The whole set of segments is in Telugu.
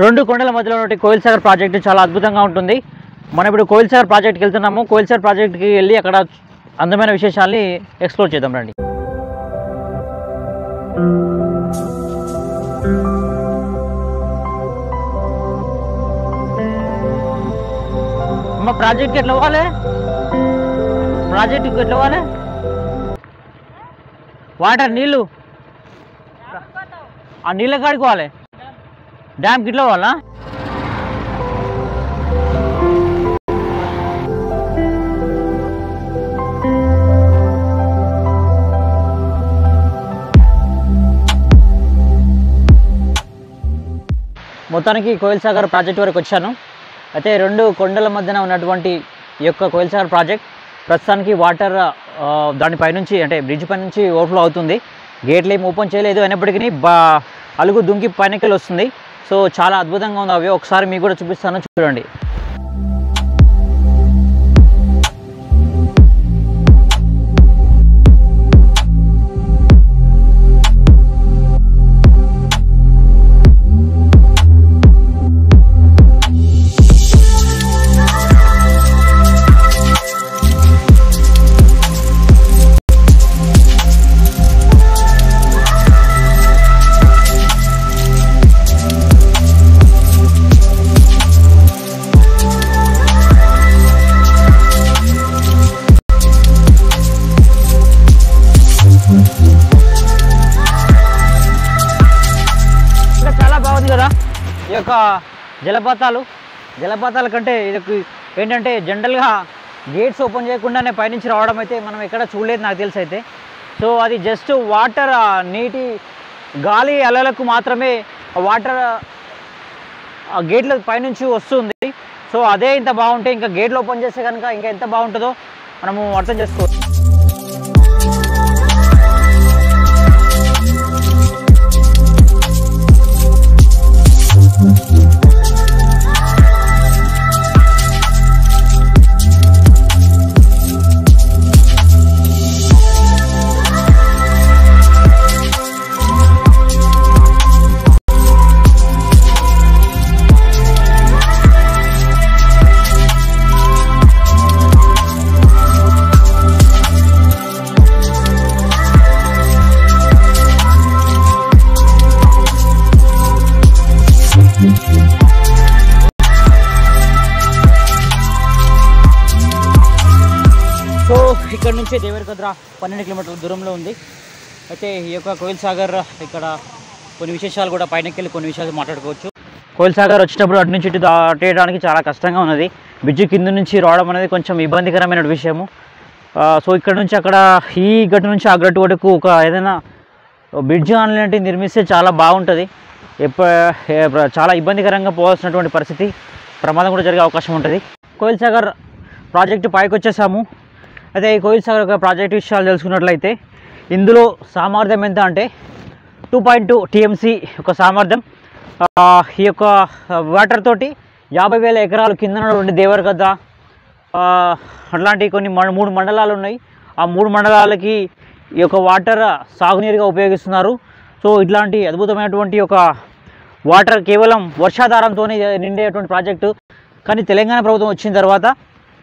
రెండు కొండల మధ్యలో ఉన్న కోయిల్ సాగర్ ప్రాజెక్టు చాలా అద్భుతంగా ఉంటుంది. మనం ఇప్పుడు కోయిల్ సాగర్ ప్రాజెక్ట్కి వెళ్తున్నాము. కోయిల్ సాగర్ ప్రాజెక్ట్కి వెళ్ళి అక్కడ అందమైన విశేషాలని ఎక్స్ప్లోర్ చేద్దాం రండి. అమ్మ ప్రాజెక్ట్కి ఎట్లా పోవాలి? ప్రాజెక్ట్కి ఎట్లా పోవాలి? వాటర్ నీళ్ళు ఆ నీళ్ళ కాడికి పోవాలి. డ్యామ్కి ఇట్లా పోవాలా? మొత్తానికి కోయిల్ సాగర్ ప్రాజెక్ట్ వరకు వచ్చాను. అయితే రెండు కొండల మధ్యన ఉన్నటువంటి ఈ యొక్క కోయిల్ సాగర్ ప్రాజెక్ట్ ప్రస్తుతానికి వాటర్ దానిపైనుంచి అంటే బ్రిడ్జ్ పై నుంచి ఓవర్ఫ్లో అవుతుంది. గేట్లు ఏమి ఓపెన్ చేయలేదు, అయినప్పటికీ అలుగు దుంకి పైనకెళ్ళి వస్తుంది. సో చాలా అద్భుతంగా ఉంది. అవి ఒకసారి మీకు కూడా చూపిస్తాను, చూడండి. ఈ యొక్క జలపాతాల కంటే ఇది ఏంటంటే జనరల్గా గేట్స్ ఓపెన్ చేయకుండానే పైనుంచి రావడం అయితే మనం ఎక్కడ చూడలేదు నాకు తెలిసి అయితే. సో అది జస్ట్ వాటర్ నీటి గాలి అలలకు మాత్రమే వాటర్ గేట్ల పైనుంచి వస్తుంది. సో అదే ఇంత బాగుంటే ఇంకా గేట్లు ఓపెన్ చేస్తే కనుక ఇంకా ఎంత బాగుంటుందో మనము అర్థం చేసుకోవచ్చు. సో ఇక్కడ నుంచి దేవరకద్ర 12 కిలోమీటర్ల దూరంలో ఉంది. అయితే ఈ యొక్క కోయిల్ సాగర్ ఇక్కడ కొన్ని విశేషాలు కూడా పైనకెళ్ళి కొన్ని విషయాలు మాట్లాడుకోవచ్చు. కోయిల్ సాగర్ వచ్చేటప్పుడు అటు నుంచి ఇటు దాటేయడానికి చాలా కష్టంగా ఉన్నది. బ్రిడ్జి కింద నుంచి రావడం అనేది కొంచెం ఇబ్బందికరమైన విషయము. సో ఇక్కడ నుంచి అక్కడ ఈ గట్టు నుంచి ఆ గట్టు వరకు ఒక ఏదైనా బ్రిడ్జ్ అలాంటివి నిర్మిస్తే చాలా బాగుంటుంది. చాలా ఇబ్బందికరంగా పోవాల్సినటువంటి పరిస్థితి, ప్రమాదం కూడా జరిగే అవకాశం ఉంటుంది. కోయిల్ సాగర్ ప్రాజెక్టు పైకి వచ్చేసాము. అయితే ఈ కోయిల్ సాగర్ యొక్క ప్రాజెక్ట్ విషయాలు తెలుసుకున్నట్లయితే ఇందులో సామర్థ్యం ఎంత అంటే 2.2 TMC యొక్క సామర్థ్యం. ఈ యొక్క వాటర్ తోటి 50,000 ఎకరాలు కింద ఉన్నటువంటి దేవరకద్ర అట్లాంటి కొన్ని 3 మండలాలు ఉన్నాయి. ఆ 3 మండలాలకి ఈ యొక్క వాటర్ సాగునీరుగా ఉపయోగిస్తున్నారు. సో ఇట్లాంటి అద్భుతమైనటువంటి ఒక వాటర్ కేవలం వర్షాధారంతోనే నిండేటువంటి ప్రాజెక్టు. కానీ తెలంగాణ ప్రభుత్వం వచ్చిన తర్వాత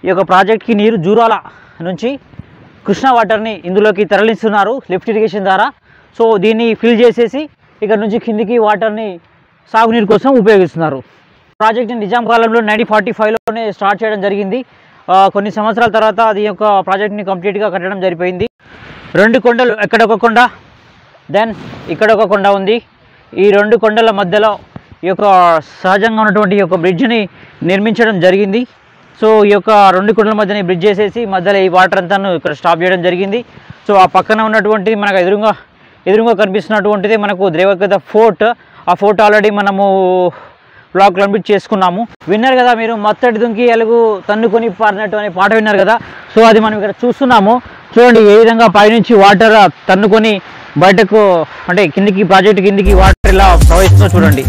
ఈ యొక్క ప్రాజెక్ట్కి నీరు జూరాల నుంచి కృష్ణా వాటర్ని ఇందులోకి తరలిస్తున్నారు లిఫ్ట్ ఇరిగేషన్ ద్వారా. సో దీన్ని ఫిల్ చేసేసి ఇక్కడ నుంచి కిందికి వాటర్ని సాగునీరు కోసం ఉపయోగిస్తున్నారు. ప్రాజెక్ట్ని నిజాం కాలంలో 1945లోనే స్టార్ట్ చేయడం జరిగింది. కొన్ని సంవత్సరాల తర్వాత అది యొక్క ప్రాజెక్ట్ని కంప్లీట్గా కట్టడం జరిపోయింది. 2 కొండలు, ఎక్కడొక కొండ, దెన్ ఇక్కడ ఒక కొండ ఉంది. ఈ 2 కొండల మధ్యలో ఈ యొక్క సహజంగా ఉన్నటువంటి ఈ యొక్క బ్రిడ్జ్ని నిర్మించడం జరిగింది. సో ఈ యొక్క 2 కొండల మధ్యని బ్రిడ్జ్ చేసేసి మధ్యలో ఈ వాటర్ అంతా ఇక్కడ స్టాప్ చేయడం జరిగింది. సో ఆ పక్కన ఉన్నటువంటిది మనకు ఎదురుగా కనిపిస్తున్నటువంటిది మనకు దేవరకద్ర ఫోర్ట్. ఆ ఫోర్ట్ ఆల్రెడీ మనము బ్లాగ్ కంప్లీట్ చేసుకున్నాము. విన్నారు కదా మీరు, మత్తడి దుంకి ఎలుగు తన్నుకొని పారినట్టు అనే పాట విన్నారు కదా. సో అది మనం ఇక్కడ చూస్తున్నాము. చూడండి ఏ విధంగా పైనుంచి వాటర్ తన్నుకొని బయటకు అంటే కిందికి ప్రాజెక్టు కిందికి వాటర్ ఇలా ప్రవహిస్తుందో చూడండి.